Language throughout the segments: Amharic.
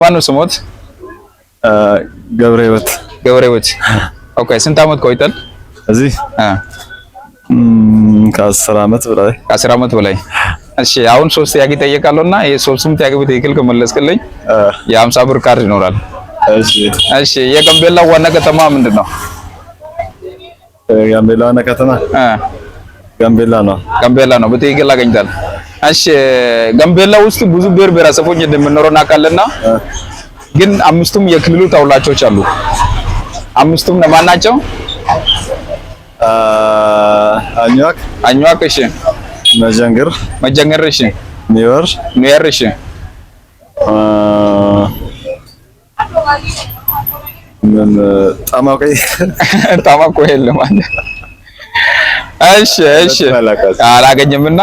ማነው ስሞት? ገብረህይወት። ኦኬ ስንት አመት ቆይተል እዚህ? ከ10 አመት በላይ። እሺ አሁን 3 ጥያቄ ጠይቃለሁና የሶስቱም ጥያቄ በትክክል ከመለስክልኝ የ50 ብር ካርድ ይኖራል። እሺ የጋምቤላ ዋና ከተማ ምንድነው? ጋምቤላ ዋና ከተማ ጋምቤላ ነው። በትክክል አገኝታል። እሺ ጋምቤላ ውስጥ ብዙ ብሔር ብሔረሰቦች እንደሚኖሩ እናውቃለንና ግን አምስቱም የክልሉ ተወላጆች አሉ። አምስቱም ለማን ናቸው? አኝዋክ። እሺ መጀንገር። እሺ ኒወር። እሺ ምን ጣማቆ የለም ማለት። እሺ አላገኘምና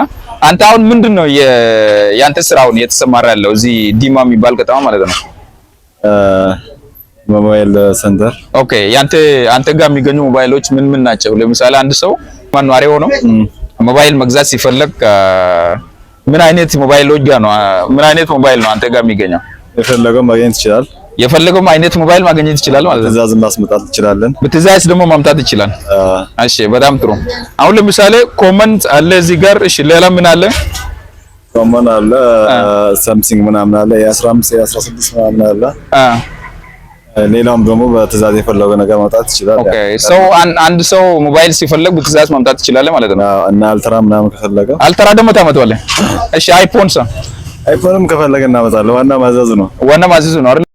አንተ አሁን ምንድነው ያንተ ስራውን የተሰማራ ያለው እዚህ ዲማ የሚባል ከተማ ማለት ነው? ሞባይል ሴንተር። ኦኬ አንተ ጋር የሚገኙ ሞባይሎች ምን ናቸው? ለምሳሌ አንድ ሰው ማንዋሪ ሆኖ ሞባይል መግዛት ሲፈልግ ምን አይነት ሞባይሎች ጋር ነው? ምን አይነት ሞባይል ነው አንተ ጋር የሚገኘው? የፈለገው አይነት ሞባይል ማግኘት ይችላል ማለት ነው። በትዕዛዝ ማስመጣት ይችላልን? በትዕዛዝ ደግሞ ማምጣት ይችላል። እሺ በጣም ጥሩ። አሁን ለምሳሌ ኮመንት አለ እዚህ ጋር። እሺ ሌላ ምን አለ? ኮመን አለ፣ ሳምሰንግ ምናምን አለ፣ የ15 የ16 ምናምን አለ። ሌላም ደግሞ በትዕዛዝ የፈለገው ነገር ማምጣት ይችላል። ኦኬ ሰው አንድ ሰው ሞባይል ሲፈልግ በትዕዛዝ ማምጣት ይችላል ማለት ነው። እና አልትራ ምናምን ከፈለገ አልትራ ደግሞ ታመጣዋለህ። እሺ አይፎንም ከፈለገ እናመጣለን። ዋና ማዘዙ ነው አይደል?